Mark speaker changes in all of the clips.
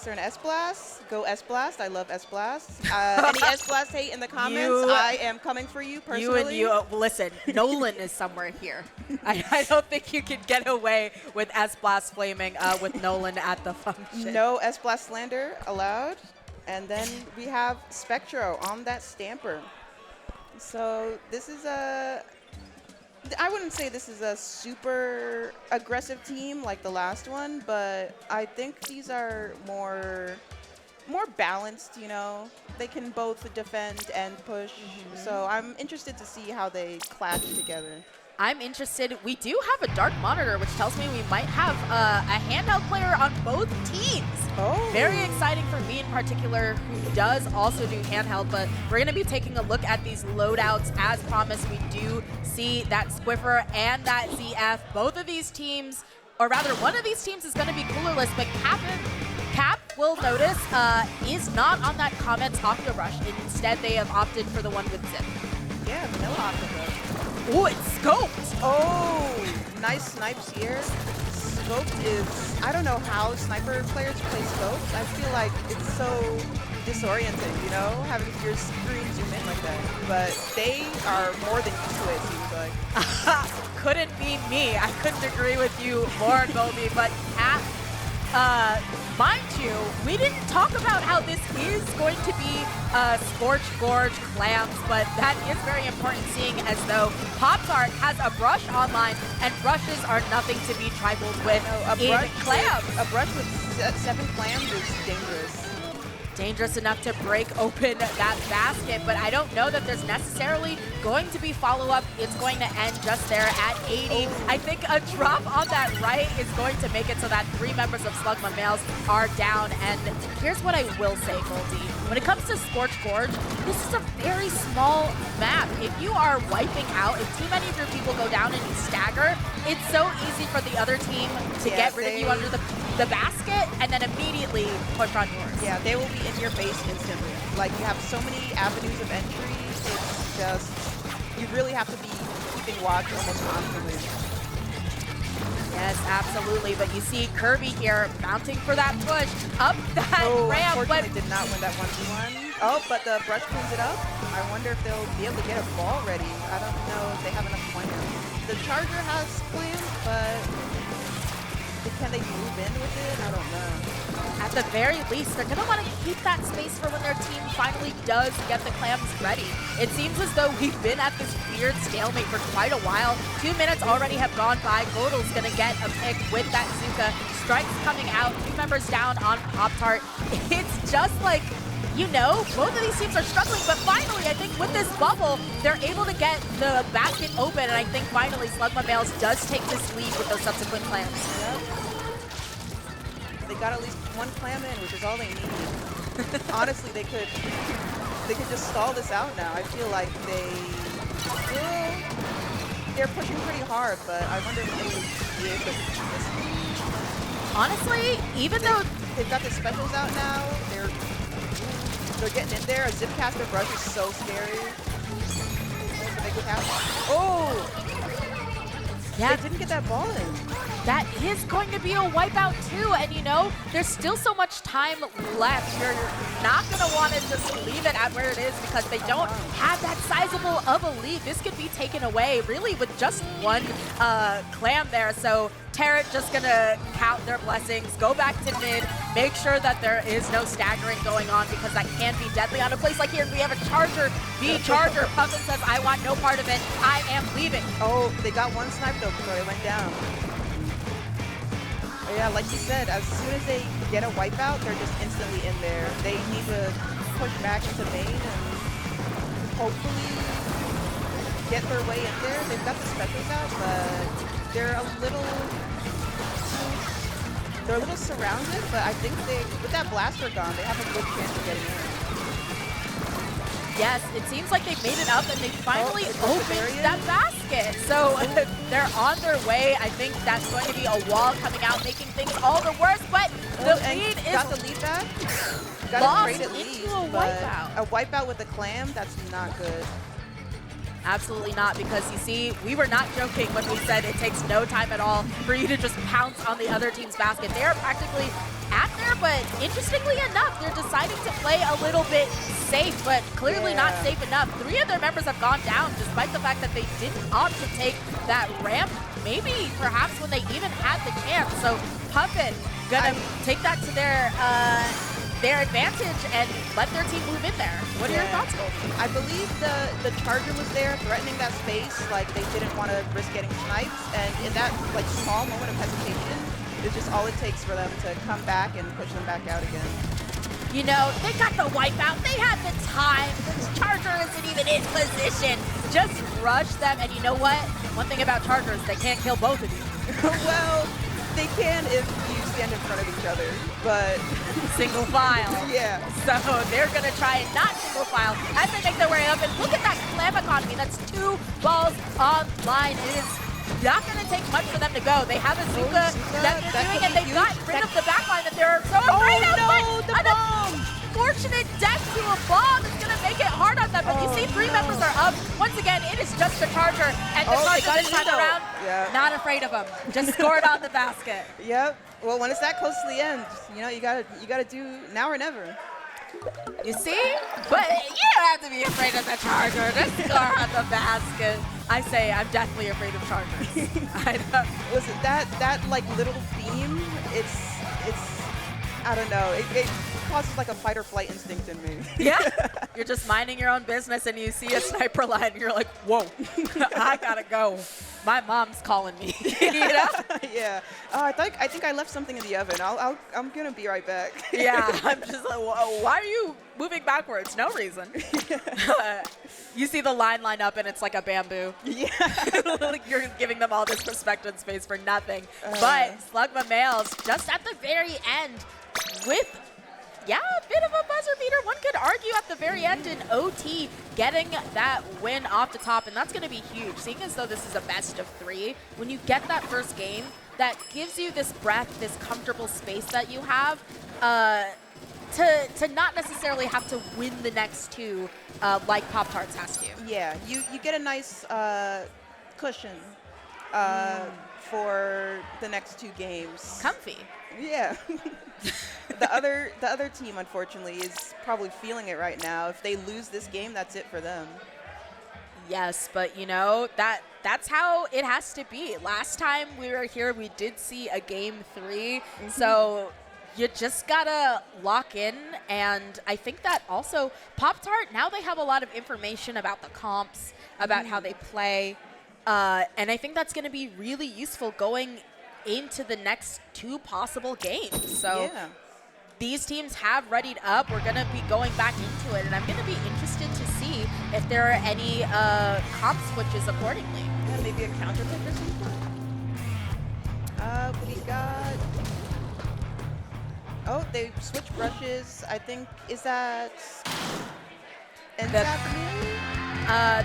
Speaker 1: Or an S-Blast, go S-Blast. I love S-Blast. Any S-Blast hate in the comments, I am coming for you personally.
Speaker 2: Listen, Nolan is somewhere here. I don't think you can get away with S-Blast flaming with Nolan at the function.
Speaker 1: No S-Blast slander allowed. And then we have Spectro on that Stamper. So this is I wouldn't say this is a super aggressive team like the last one, but I think these are more balanced, you know. They can both defend and push. So I'm interested to see how they clash together.
Speaker 2: I'm interested. We do have a dark monitor, which tells me we might have a handheld player on both teams.
Speaker 1: Oh.
Speaker 2: Very exciting for me in particular, who does also do handheld, but we're going to be taking a look at these loadouts. As promised, we do see that Squiffer and that ZF. Both of these teams, or rather one of these teams is going to be coolerless, but Cap will notice, is not on that Comets Octo Rush. Instead, they have opted for the one with Zip.
Speaker 1: Yeah, vanilla Octopus.
Speaker 2: Oh, it's scoped!
Speaker 1: Oh, nice snipes here. Scoped is, I don't know how sniper players play scoped. I feel like it's so disorienting, you know, having your screen zoom in like that. But they are more than used to it, seems like.
Speaker 2: Couldn't be me. I couldn't agree with you more, Goldie, but Cap, mind you, we didn't talk about how this is going to be Scorch Gorge clams, but that is very important, seeing as though PopTart has a brush online, and brushes are nothing to be trifled with in clams.
Speaker 1: A brush with 7 clams is dangerous.
Speaker 2: Dangerous enough to break open that basket, but I don't know that there's necessarily going to be follow-up. It's going to end just there at 80.
Speaker 1: Oh.
Speaker 2: I think a drop on that right is going to make it so that 3 members of Slugma males are down. And here's what I will say, Goldie. When it comes to Scorch Gorge, this is a very small map. If you are wiping out, if too many of your people go down and you stagger, it's so easy for the other team to get rid of you under the basket and then immediately push on yours.
Speaker 1: Yeah, they will be in your face instantly. Like, you have so many avenues of entry, it's just, you really have to be keeping watch almost constantly.
Speaker 2: Yes, absolutely, but you see Kirby here mounting for that push up that ramp.
Speaker 1: Unfortunately did not win that 1v1. Oh, but the brush cleans it up. I wonder if they'll be able to get a ball ready. I don't know if they have enough plans. The Charger has plans, but can they move in with it? I don't know.
Speaker 2: At the very least, they're going to want to keep that space for when their team finally does get the clams ready. It seems as though we've been at this weird stalemate for quite a while. 2 minutes already have gone by. Godal's going to get a pick with that Zuka. Strikes coming out. 2 members down on PopTart. It's just like, you know, both of these teams are struggling, but finally, I think with this bubble, they're able to get the basket open, and I think finally Slugma Males does take this lead with those subsequent clams.
Speaker 1: Yep. They got at least 1 clam in, which is all they need. Honestly, they could just stall this out now. I feel like they're pushing pretty hard, but I wonder if they would be able to do this.
Speaker 2: Honestly, even though
Speaker 1: they've got the specials out now, they're getting in there. A Zipcaster brush is so scary. Oh!
Speaker 2: Yeah,
Speaker 1: they didn't get that ball in.
Speaker 2: That is going to be a wipeout too, and you know, there's still so much time left. You're not going to want to just leave it at where it is because they don't have that sizable of a lead. This could be taken away really with just 1 clam there. So Terret just going to count their blessings, go back to mid, make sure that there is no staggering going on because that can be deadly on a place like here. We have a Charger v Charger. Puffin says, I want no part of it. I am leaving.
Speaker 1: Oh, they got 1 snipe though before they went down. Yeah, like you said, as soon as they get a wipeout, they're just instantly in there. They need to push back into main and hopefully get their way in there. They've got the specials out, but they're a little surrounded, but I think with that blaster gone, they have a good chance of getting in.
Speaker 2: Yes, it seems like they made it up and they finally opened that basket. So they're on their way. I think that's going to be a wall coming out, making things all the worse, but the lead is
Speaker 1: got the lead back. Got
Speaker 2: lost
Speaker 1: a trade at
Speaker 2: into
Speaker 1: least,
Speaker 2: a wipeout.
Speaker 1: A wipeout with a clam, that's not good.
Speaker 2: Absolutely not, because you see, we were not joking when we said it takes no time at all for you to just pounce on the other team's basket. They are practically at there, but interestingly enough, they're deciding to play a little bit safe, but clearly not safe enough. 3 of their members have gone down, despite the fact that they didn't opt to take that ramp, maybe perhaps when they even had the chance. So Puppet gonna take that to their advantage and let their team move in there. What are your thoughts, Goldie?
Speaker 1: I believe the Charger was there threatening that space, like they didn't want to risk getting sniped, and in that like small moment of hesitation, it's just all it takes for them to come back and push them back out again.
Speaker 2: You know, they got the wipeout, they had the time, the Charger isn't even in position. Just rush them, and you know what? One thing about Chargers, they can't kill both of you.
Speaker 1: Well, they can if you stand in front of each other, but
Speaker 2: single file.
Speaker 1: Yeah.
Speaker 2: So they're gonna try and not single file as they make their way up. And look at that clam economy. That's 2 balls online. It is not gonna take much for them to go. They have a Zuka that they're doing, and they got rid of the backline that they're so afraid of.
Speaker 1: No, the bomb!
Speaker 2: Unfortunate death to a bomb is gonna make it hard on them. But you see 3 members are up. Once again, it is just the Charger, and the Charger this time around, not afraid of them. Just scored on the basket.
Speaker 1: Yep. Well, when it's that close to the end, you know, you gotta do now or never.
Speaker 2: You see? But you don't have to be afraid of the Charger. Just score on the basket. I say I'm definitely afraid of Chargers. I know.
Speaker 1: Listen, that like little theme, it's I don't know. It causes like a fight or flight instinct in me.
Speaker 2: Yeah. You're just minding your own business and you see a sniper line and you're like, whoa, I gotta go. My mom's calling me. You know?
Speaker 1: Yeah. I think I left something in the oven. I'm gonna be right back.
Speaker 2: Yeah. I'm just like, why are you moving backwards? No reason. You see the line up and it's like a bamboo. Yeah. Like you're giving them all this respect and space for nothing. But Slugma males just at the very end with a bit of a buzzer beater. One could argue at the very end in OT getting that win off the top, and that's going to be huge. Seeing as though this is a best of 3, when you get that first game, that gives you this breath, this comfortable space that you have to not necessarily have to win the next 2 like PopTarts has to.
Speaker 1: Yeah, you get a nice cushion for the next 2 games.
Speaker 2: Comfy.
Speaker 1: Yeah. The other team, unfortunately, is probably feeling it right now. If they lose this game, that's it for them.
Speaker 2: Yes, but you know, that's how it has to be. Last time we were here, we did see a game 3. So you just gotta lock in, and I think that also PopTart, now they have a lot of information about the comps, about how they play, and I think that's gonna be really useful going into the next 2 possible games. So these teams have readied up. We're going to be going back into it, and I'm going to be interested to see if there are any comp switches accordingly.
Speaker 1: Yeah, maybe a counter pick or something. We got... Oh, they switched brushes. I think, is that... NZAP maybe?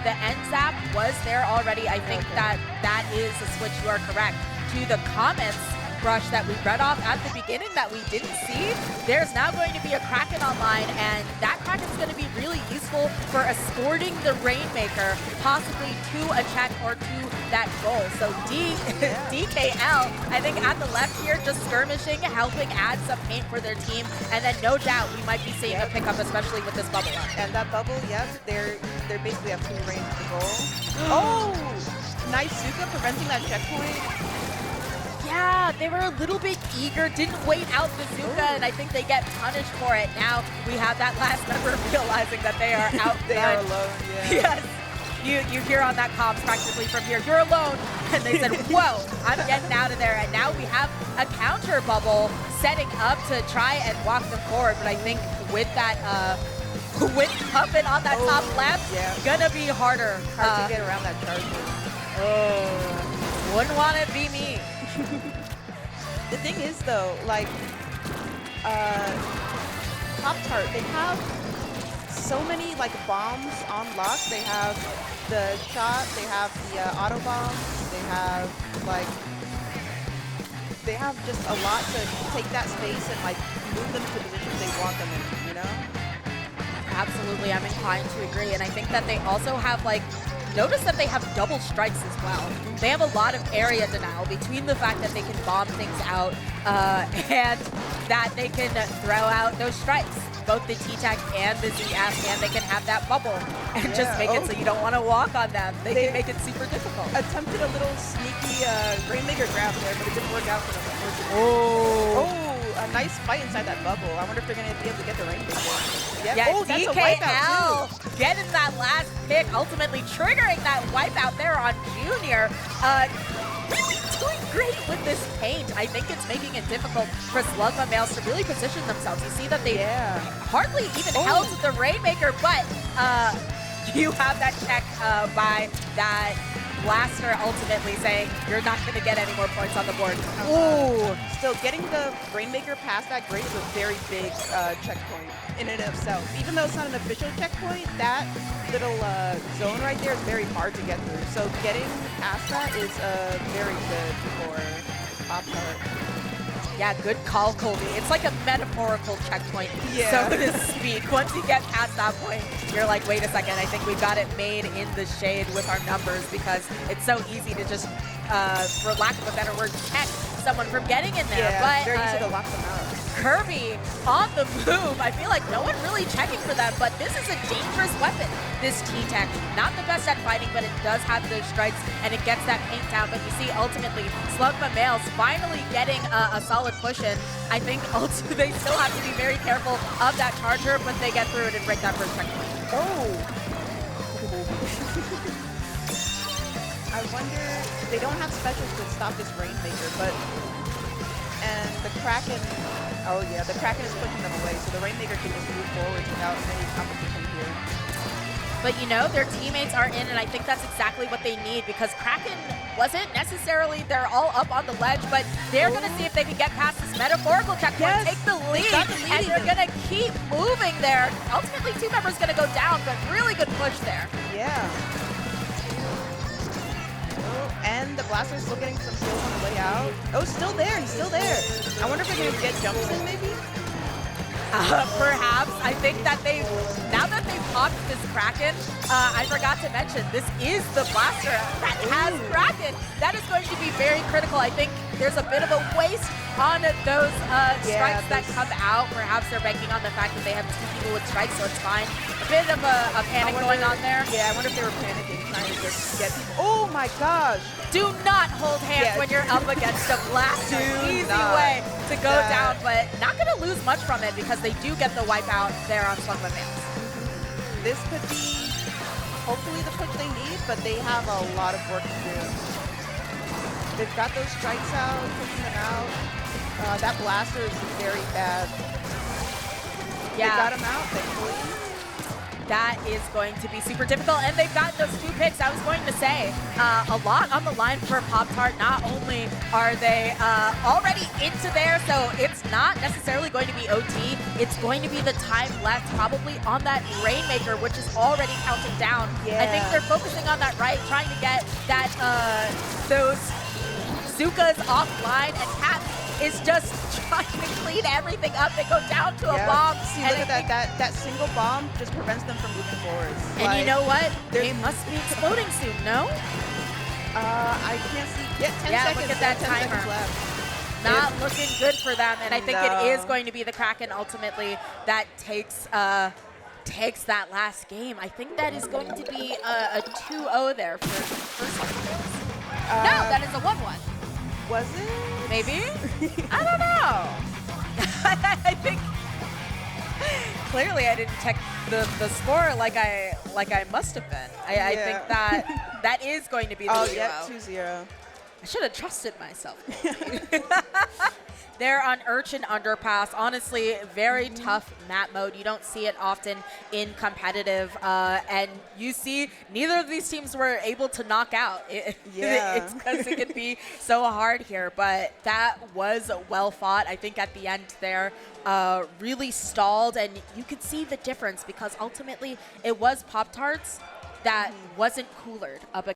Speaker 2: The NZAP was there already. I think that is a switch. You are correct. To the comments brush that we read off at the beginning that we didn't see, there's now going to be a Kraken online, and that Kraken's going to be really useful for escorting the Rainmaker, possibly to a check or to that goal. So DKL, I think at the left here, just skirmishing, helping add some paint for their team, and then no doubt we might be seeing a pickup, especially with this bubble up.
Speaker 1: And that bubble, they're basically have 2 range to goal. Oh, nice Zuka preventing that checkpoint.
Speaker 2: Yeah, they were a little bit eager, didn't wait out the Zuka, and I think they get punished for it. Now we have that last member realizing that they are out.
Speaker 1: They are alone, yeah.
Speaker 2: Yes. You hear on that comms practically from here, you're alone. And they said, whoa, I'm getting out of there. And now we have a counter bubble setting up to try and walk them forward. But I think with that, with Puppet on that top left, gonna be harder.
Speaker 1: Hard to get around that Charger.
Speaker 2: Wouldn't want to be me.
Speaker 1: The thing is, though, like, PopTart, they have so many, like, bombs on lock. They have the shot, they have the auto bombs, they have, like, they have just a lot to take that space and, like, move them to positions they want them in, you know?
Speaker 2: Absolutely, I'm inclined to agree. And I think that they also have, like, notice that they have double strikes as well. They have a lot of area denial between the fact that they can bomb things out and that they can throw out those strikes, both the T-Tech and the ZF, and they can have that bubble and just make it so you don't want to walk on them. They can make it super difficult.
Speaker 1: Attempted a little sneaky Rainmaker grab there, but it didn't work out for them, unfortunately.
Speaker 2: Oh,
Speaker 1: a nice fight inside that bubble. I wonder if they're going to be able to get the Rainmaker. Yep.
Speaker 2: Yeah,
Speaker 1: oh, that's a wipeout, too.
Speaker 2: getting that last pick, ultimately triggering that wipeout there on Junior. Really doing great with this paint. I think it's making it difficult for Slugma males to really position themselves. You see that they hardly even held the Rainmaker, but you have that check by that Blaster ultimately saying you're not going to get any more points on the board.
Speaker 1: Ooh. Still, getting the Rainmaker past that grate is a very big checkpoint in and of itself. Even though it's not an official checkpoint, that little zone right there is very hard to get through. So getting past that is very good for PopTart.
Speaker 2: Yeah, good call, Colby. It's like a metaphorical checkpoint, so to speak. Once you get past that point, you're like, wait a second, I think we got it made in the shade with our numbers, because it's so easy to just, for lack of a better word, check someone from getting in there.
Speaker 1: Yeah,
Speaker 2: but
Speaker 1: very easy to lock them out.
Speaker 2: Kirby on the move. I feel like no one really checking for them, but this is a dangerous weapon, this T-Tech. Not the best at fighting, but it does have those strikes, and it gets that paint down. But you see, ultimately, Slugma males finally getting a solid push in. I think they still have to be very careful of that charger, but they get through it and break that first checkpoint.
Speaker 1: Oh! I wonder, they don't have specials to stop this Rainmaker, but, and the Kraken, oh yeah, the Kraken is pushing them away, so the Rainmaker can just move forward without any competition here.
Speaker 2: But you know, their teammates are in, and I think that's exactly what they need, because Kraken wasn't necessarily, they're all up on the ledge, but they're going to see if they can get past this metaphorical checkpoint, take the lead, and they're going to keep moving there. Ultimately, team member's going to go down, but really good push there.
Speaker 1: Yeah. And the Blaster's still getting some kills on the way out. Oh, still there. He's still there. I wonder if they're going to get jumps in, maybe?
Speaker 2: Perhaps. I think that now that they've popped this Kraken, I forgot to mention, this is the Blaster that has Kraken. That is going to be very critical. I think there's a bit of a waste on those strikes that come out. Perhaps they're banking on the fact that they have 2 people with strikes, so it's fine. A bit of a panic going on there.
Speaker 1: Yeah, I wonder if they were panicking, trying to just get people. Oh my gosh!
Speaker 2: Do not hold hands when you're up against a Blaster. Easy way to go down, but not going to lose much from it, because they do get the wipeout there on Slugma males.
Speaker 1: This could be hopefully the push they need, but they have a lot of work to do. They've got those strikes out, pushing them out. That Blaster is very bad.
Speaker 2: Yeah.
Speaker 1: They got him out, thankfully.
Speaker 2: That is going to be super difficult, and they've got those 2 picks. I was going to say, a lot on the line for PopTart. Not only are they already into there, so it's not necessarily going to be OT. It's going to be the time left probably on that Rainmaker, which is already counting down.
Speaker 1: Yeah.
Speaker 2: I think they're focusing on that right, trying to get that those Zukas offline, and Cat is just trying to clean everything up. They go down to a bomb.
Speaker 1: See, look at that single bomb just prevents them from moving forward.
Speaker 2: And like, you know what? They must be exploding soon, no?
Speaker 1: I can't see. Yeah, 10 seconds.
Speaker 2: Look at that
Speaker 1: 10
Speaker 2: timer.
Speaker 1: seconds left.
Speaker 2: Not looking good for them, and I think it is going to be the Kraken ultimately that takes that last game. I think that is going to be a 2-0 there for Slugma. No, that is a 1-1.
Speaker 1: Was it?
Speaker 2: Maybe? I don't know. I think clearly I didn't check the score like I must have been. I think that is going to be the 2-0.
Speaker 1: Oh, yeah, 2-0.
Speaker 2: I should have trusted myself. They're on Urchin Underpass. Honestly, very tough map mode. You don't see it often in competitive. And you see neither of these teams were able to knock out. It's because it can be so hard here. But that was well fought. I think at the end there, really stalled. And you could see the difference, because ultimately it was PopTarts that wasn't coolered up